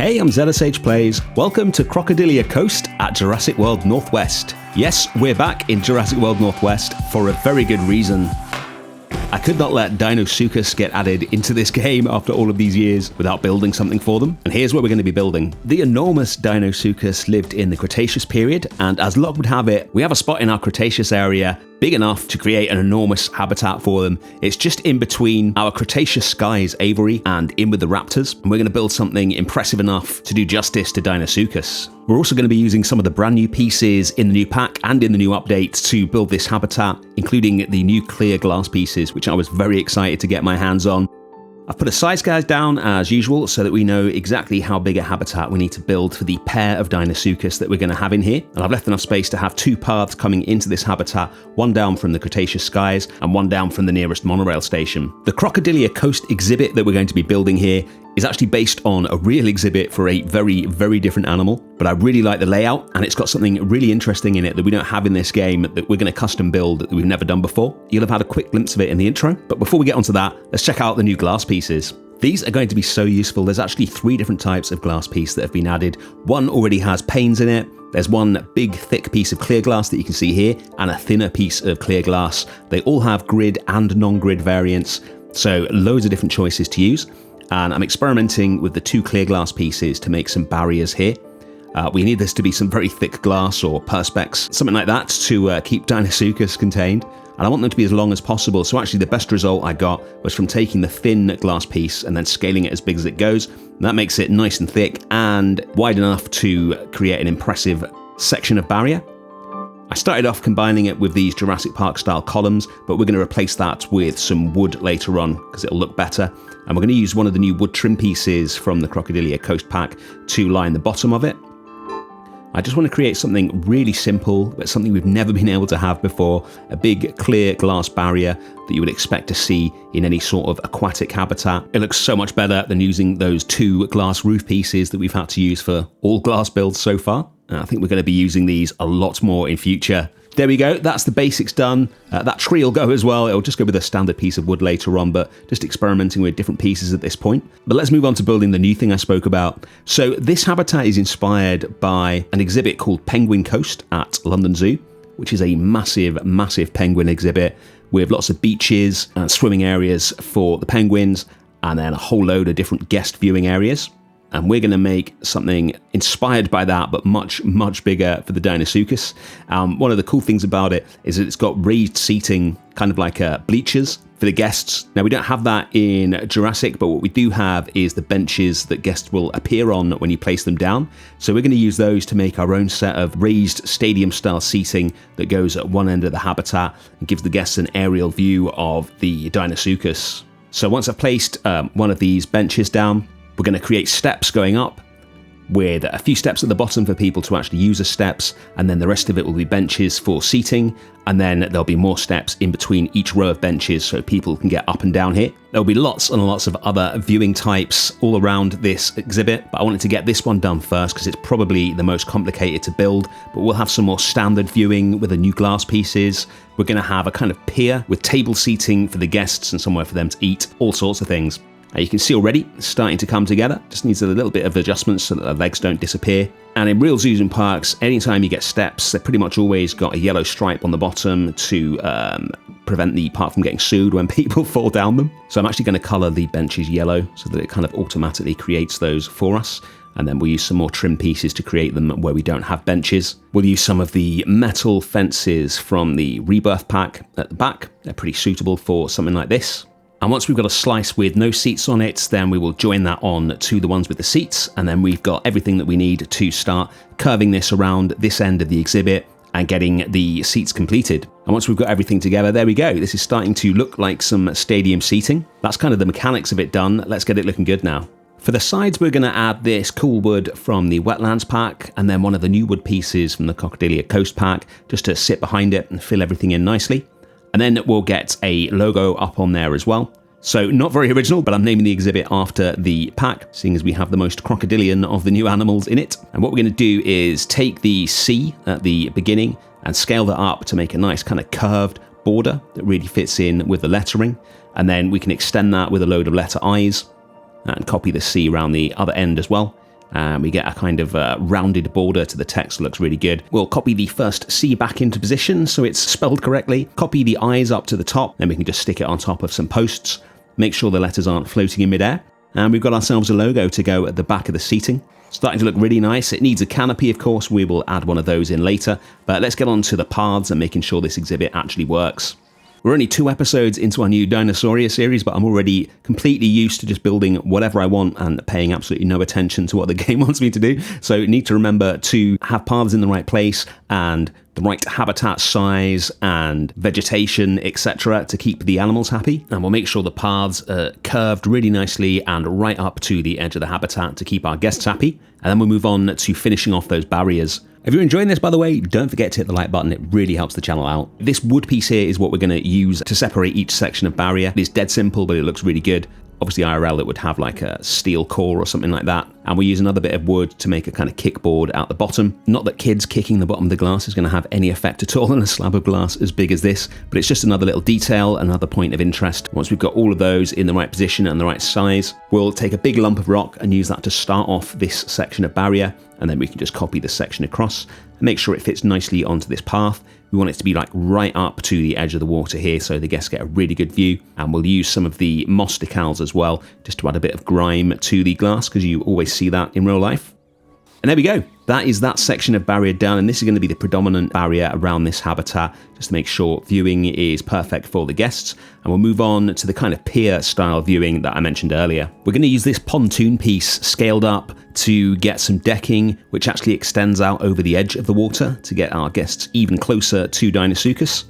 Hey, I'm ZSH Plays. Welcome to Crocodilia Coast at Jurassic World North West. Yes, we're back in Jurassic World North West for a very good reason. I could not let Deinosuchus get added into this game after all of these years without building something for them. And here's what we're going to be building. The enormous Deinosuchus lived in the Cretaceous period, and as luck would have it, we have a spot in our Cretaceous area big enough to create an enormous habitat for them. It's just in between our Cretaceous skies, Avery, and in with the raptors. And we're going to build something impressive enough to do justice to Deinosuchus. We're also going to be using some of the brand new pieces in the new pack and in the new updates to build this habitat, including the new clear glass pieces, which I was very excited to get my hands on. I've put a size guide down as usual so that we know exactly how big a habitat we need to build for the pair of Deinosuchus that we're going to have in here. And I've left enough space to have two paths coming into this habitat, one down from the Cretaceous skies and one down from the nearest monorail station. The Crocodilia Coast exhibit that we're going to be building here is actually based on a real exhibit for a very, very different animal, but I really like the layout, and it's got something really interesting in it that we don't have in this game that we're going to custom build that we've never done before. You'll have had a quick glimpse of it in the intro, but before we get onto that, let's check out the new glass pieces. These are going to be so useful. There's actually 3 different types of glass piece that have been added. One already has panes in it. There's one big thick piece of clear glass that you can see here, and a thinner piece of clear glass. They all have grid and non-grid variants, so loads of different choices to use. And I'm experimenting with the 2 clear glass pieces to make some barriers here. We need this to be some very thick glass or perspex, something like that, to keep Deinosuchus contained. And I want them to be as long as possible. So actually the best result I got was from taking the thin glass piece and then scaling it as big as it goes. And that makes it nice and thick and wide enough to create an impressive section of barrier. I started off combining it with these Jurassic Park style columns, but we're going to replace that with some wood later on because it'll look better. And we're going to use one of the new wood trim pieces from the Crocodilia Coast pack to line the bottom of it. I just want to create something really simple, but something we've never been able to have before. A big clear glass barrier that you would expect to see in any sort of aquatic habitat. It looks so much better than using those 2 glass roof pieces that we've had to use for all glass builds so far. And I think we're going to be using these a lot more in future. There we go, that's the basics done. That tree will go as well. It'll just go with a standard piece of wood later on, but just experimenting with different pieces at this point. But let's move on to building the new thing I spoke about. So this habitat is inspired by an exhibit called Penguin Coast at London Zoo, which is a massive, massive penguin exhibit with lots of beaches and swimming areas for the penguins, and then a whole load of different guest viewing areas. And we're going to make something inspired by that, but much, much bigger for the Deinosuchus. One of the cool things about it is that it's got raised seating, kind of like bleachers for the guests. Now, we don't have that in Jurassic, but what we do have is the benches that guests will appear on when you place them down. So we're going to use those to make our own set of raised stadium-style seating that goes at one end of the habitat and gives the guests an aerial view of the Deinosuchus. So once I've placed one of these benches down, we're going to create steps going up with a few steps at the bottom for people to actually use as steps, and then the rest of it will be benches for seating, and then there'll be more steps in between each row of benches so people can get up and down here. There'll be lots and lots of other viewing types all around this exhibit, but I wanted to get this one done first because it's probably the most complicated to build, but we'll have some more standard viewing with the new glass pieces. We're going to have a kind of pier with table seating for the guests and somewhere for them to eat, all sorts of things. You can see already it's starting to come together. Just needs a little bit of adjustments so that the legs don't disappear. And in real zoos and parks, anytime you get steps, they've pretty much always got a yellow stripe on the bottom to prevent the park from getting sued when people fall down them. So I'm actually going to colour the benches yellow so that it kind of automatically creates those for us. And then we'll use some more trim pieces to create them where we don't have benches. We'll use some of the metal fences from the Rebirth pack at the back. They're pretty suitable for something like this. And once we've got a slice with no seats on it, then we will join that on to the ones with the seats. And then we've got everything that we need to start curving this around this end of the exhibit and getting the seats completed. And once we've got everything together, there we go. This is starting to look like some stadium seating. That's kind of the mechanics of it done. Let's get it looking good now. For the sides, we're going to add this cool wood from the Wetlands pack and then one of the new wood pieces from the Crocodilia Coast pack just to sit behind it and fill everything in nicely. And then we'll get a logo up on there as well. So not very original, but I'm naming the exhibit after the pack, seeing as we have the most crocodilian of the new animals in it. And what we're going to do is take the C at the beginning and scale that up to make a nice kind of curved border that really fits in with the lettering. And then we can extend that with a load of letter I's and copy the C around the other end as well. And we get a kind of rounded border to the text, looks really good. We'll copy the first C back into position so it's spelled correctly. Copy the eyes up to the top, then we can just stick it on top of some posts. Make sure the letters aren't floating in midair. And we've got ourselves a logo to go at the back of the seating. Starting to look really nice. It needs a canopy, of course. We will add one of those in later. But let's get on to the paths and making sure this exhibit actually works. We're only 2 episodes into our new Dinosauria series, but I'm already completely used to just building whatever I want and paying absolutely no attention to what the game wants me to do. So need to remember to have paths in the right place and the right habitat size and vegetation, etc. to keep the animals happy. And we'll make sure the paths are curved really nicely and right up to the edge of the habitat to keep our guests happy. And then we'll move on to finishing off those barriers. If you're enjoying this, by the way, don't forget to hit the like button. It really helps the channel out. This wood piece here is what we're going to use to separate each section of barrier. It's dead simple, but it looks really good. Obviously IRL, it would have like a steel core or something like that. And we use another bit of wood to make a kind of kickboard out the bottom. Not that kids kicking the bottom of the glass is going to have any effect at all on a slab of glass as big as this, but it's just another little detail, another point of interest. Once we've got all of those in the right position and the right size, we'll take a big lump of rock and use that to start off this section of barrier. And then we can just copy the section across and make sure it fits nicely onto this path. We want it to be like right up to the edge of the water here so the guests get a really good view. And we'll use some of the moss decals as well, just to add a bit of grime to the glass, because you always see that in real life. And there we go. That is that section of barrier done, and this is going to be the predominant barrier around this habitat, just to make sure viewing is perfect for the guests. And we'll move on to the kind of pier style viewing that I mentioned earlier. We're going to use this pontoon piece scaled up to get some decking, which actually extends out over the edge of the water to get our guests even closer to Deinosuchus.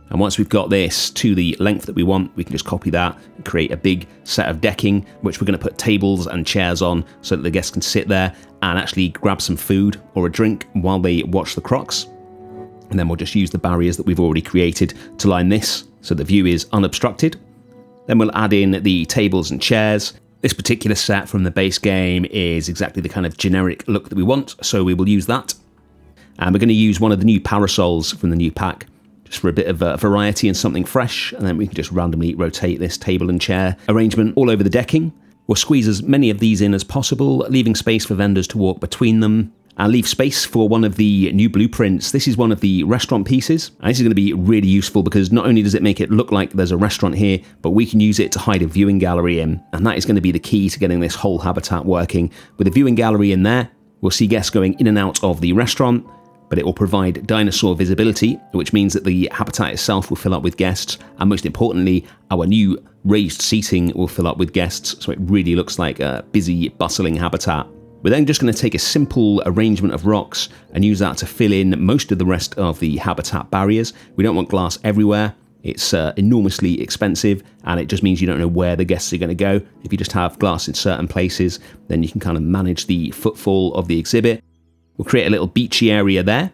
And once we've got this to the length that we want, we can just copy that and create a big set of decking, which we're going to put tables and chairs on so that the guests can sit there and actually grab some food or a drink while they watch the crocs. And then we'll just use the barriers that we've already created to line this so the view is unobstructed. Then we'll add in the tables and chairs. This particular set from the base game is exactly the kind of generic look that we want, so we will use that. And we're going to use one of the new parasols from the new pack, just for a bit of variety and something fresh, and then we can just randomly rotate this table and chair arrangement all over the decking. We'll squeeze as many of these in as possible, leaving space for vendors to walk between them, and leave space for one of the new blueprints. This is one of the restaurant pieces, and this is going to be really useful because not only does it make it look like there's a restaurant here, but we can use it to hide a viewing gallery in, and that is going to be the key to getting this whole habitat working. With a viewing gallery in there, we'll see guests going in and out of the restaurant, but it will provide dinosaur visibility, which means that the habitat itself will fill up with guests, and most importantly, our new raised seating will fill up with guests, so it really looks like a busy, bustling habitat. We're then just going to take a simple arrangement of rocks and use that to fill in most of the rest of the habitat barriers. We don't want glass everywhere. It's enormously expensive, and it just means you don't know where the guests are going to go. If you just have glass in certain places, then you can kind of manage the footfall of the exhibit. We'll create a little beachy area there,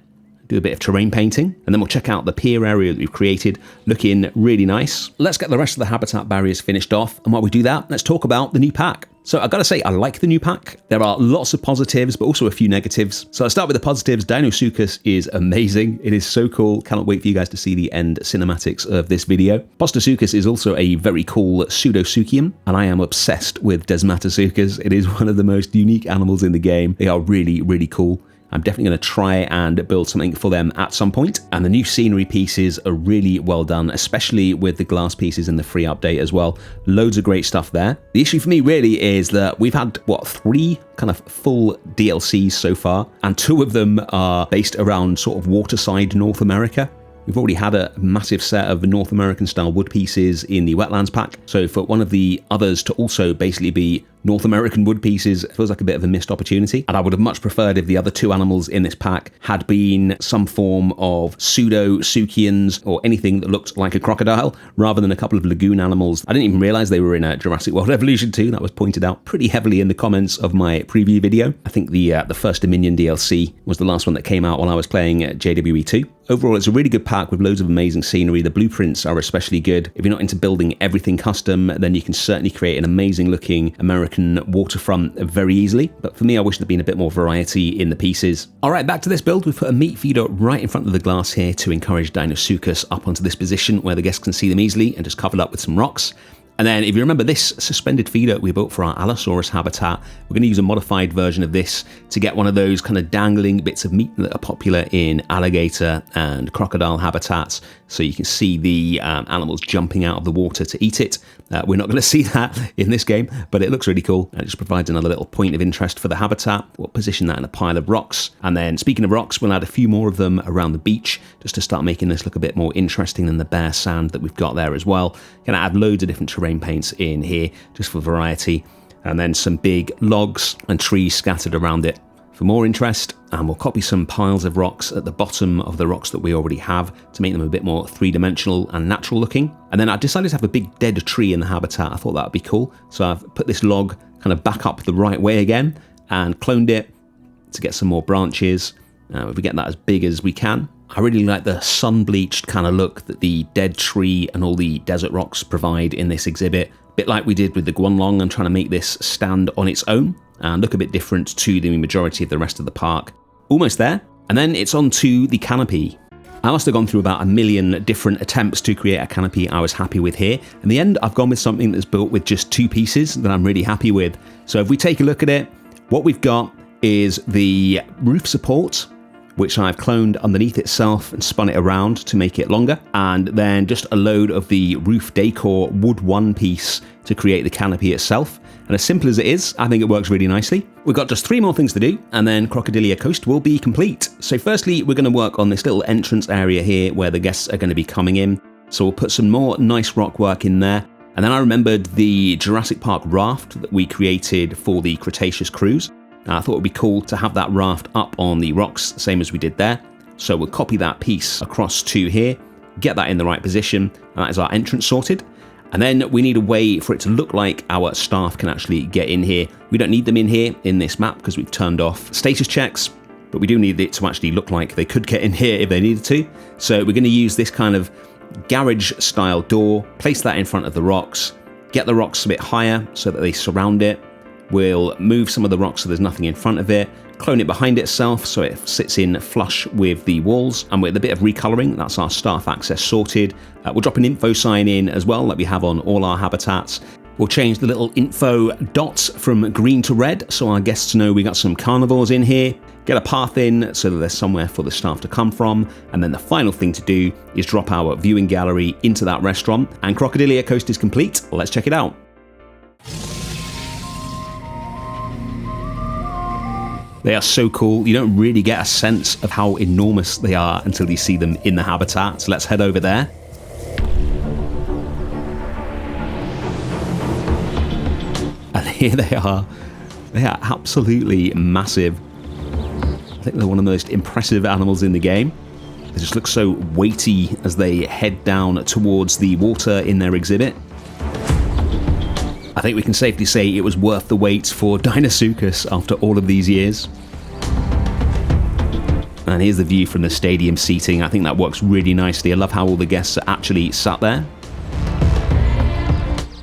do a bit of terrain painting, and then we'll check out the pier area that we've created, looking really nice. Let's get the rest of the habitat barriers finished off, and while we do that, let's talk about the new pack. So I've got to say, I like the new pack. There are lots of positives, but also a few negatives. So I'll start with the positives. Deinosuchus is amazing. It is so cool. Cannot wait for you guys to see the end cinematics of this video. Postosuchus is also a very cool pseudosuchium, and I am obsessed with Desmatosuchus. It is one of the most unique animals in the game. They are really, really cool. I'm definitely going to try and build something for them at some point. And the new scenery pieces are really well done, especially with the glass pieces in the free update as well. Loads of great stuff there. The issue for me really is that we've had, 3 kind of full DLCs so far, and 2 of them are based around sort of waterside North America. We've already had a massive set of North American style wood pieces in the wetlands pack. So for one of the others to also basically be North American wood pieces feels like a bit of a missed opportunity. And I would have much preferred if the other 2 animals in this pack had been some form of pseudo-suchians or anything that looked like a crocodile, rather than a couple of lagoon animals. I didn't even realize they were in a Jurassic World Evolution 2. That was pointed out pretty heavily in the comments of my preview video. I think the first Dominion DLC was the last one that came out while I was playing JWE 2. Overall, it's a really good pack with loads of amazing scenery. The blueprints are especially good. If you're not into building everything custom, then you can certainly create an amazing looking American waterfront very easily. But for me, I wish there'd been a bit more variety in the pieces. All right, back to this build. We've put a meat feeder right in front of the glass here to encourage Deinosuchus up onto this position where the guests can see them easily, and just covered up with some rocks. And then if you remember this suspended feeder we built for our Allosaurus habitat, we're going to use a modified version of this to get one of those kind of dangling bits of meat that are popular in alligator and crocodile habitats. So you can see the animals jumping out of the water to eat it. We're not going to see that in this game, but it looks really cool. And it just provides another little point of interest for the habitat. We'll position that in a pile of rocks. And then speaking of rocks, we'll add a few more of them around the beach just to start making this look a bit more interesting than the bare sand that we've got there as well. Going to add loads of different terrain paints in here just for variety. And then some big logs and trees scattered around it for more interest, and we'll copy some piles of rocks at the bottom of the rocks that we already have to make them a bit more three-dimensional and natural looking. And then I decided to have a big dead tree in the habitat. I thought that would be cool, so I've put this log kind of back up the right way again and cloned it to get some more branches. If we get that as big as we can. I really like the sun-bleached kind of look that the dead tree and all the desert rocks provide in this exhibit. A bit like we did with the Guanlong. I'm trying to make this stand on its own and look a bit different to the majority of the rest of the park. Almost there. And then it's on to the canopy. I must have gone through about 1 million different attempts to create a canopy I was happy with here. In the end, I've gone with something that's built with just 2 pieces that I'm really happy with. So if we take a look at it, what we've got is the roof support, which I've cloned underneath itself and spun it around to make it longer, and then just a load of the roof decor wood one piece to create the canopy itself. And as simple as it is, I think it works really nicely. We've got just 3 more things to do, and then Crocodilia Coast will be complete. So firstly, we're going to work on this little entrance area here where the guests are going to be coming in. So we'll put some more nice rock work in there. And then I remembered the Jurassic Park raft that we created for the Cretaceous cruise. I thought it would be cool to have that raft up on the rocks, same as we did there. So we'll copy that piece across to here, get that in the right position, and that is our entrance sorted. And then we need a way for it to look like our staff can actually get in here. We don't need them in here in this map because we've turned off status checks, but we do need it to actually look like they could get in here if they needed to. So we're going to use this kind of garage style door, place that in front of the rocks, get the rocks a bit higher so that they surround it. We'll move some of the rocks so there's nothing in front of it, clone it behind itself so it sits in flush with the walls, and with a bit of recoloring, that's our staff access sorted. We'll drop an info sign in as well, like we have on all our habitats. We'll change the little info dots from green to red so our guests know we got some carnivores in here. Get a path in so that there's somewhere for the staff to come from, and then the final thing to do is drop our viewing gallery into that restaurant. And Crocodilia Coast is complete. Let's check it out. They are so cool. You don't really get a sense of how enormous they are until you see them in the habitat. So let's head over there. And here they are. They are absolutely massive. I think they're one of the most impressive animals in the game. They just look so weighty as they head down towards the water in their exhibit. I think we can safely say it was worth the wait for Deinosuchus after all of these years. And here's the view from the stadium seating. I think that works really nicely. I love how all the guests are actually sat there.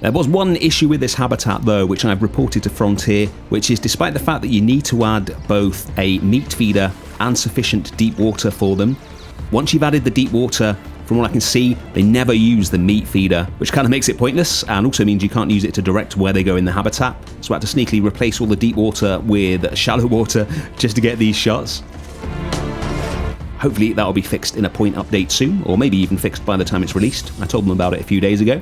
There was one issue with this habitat though, which I've reported to Frontier, which is despite the fact that you need to add both a meat feeder and sufficient deep water for them, once you've added the deep water, from what I can see, they never use the meat feeder, which kind of makes it pointless and also means you can't use it to direct where they go in the habitat. So I had to sneakily replace all the deep water with shallow water just to get these shots. Hopefully that'll be fixed in a point update soon, or maybe even fixed by the time it's released. I told them about it a few days ago.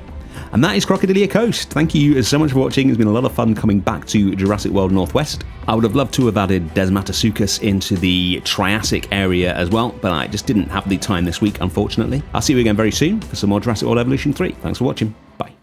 And that is Crocodilia Coast. Thank you so much for watching. It's been a lot of fun coming back to Jurassic World North West. I would have loved to have added Deinosuchus into the Triassic area as well, but I just didn't have the time this week, unfortunately. I'll see you again very soon for some more Jurassic World Evolution 3. Thanks for watching. Bye.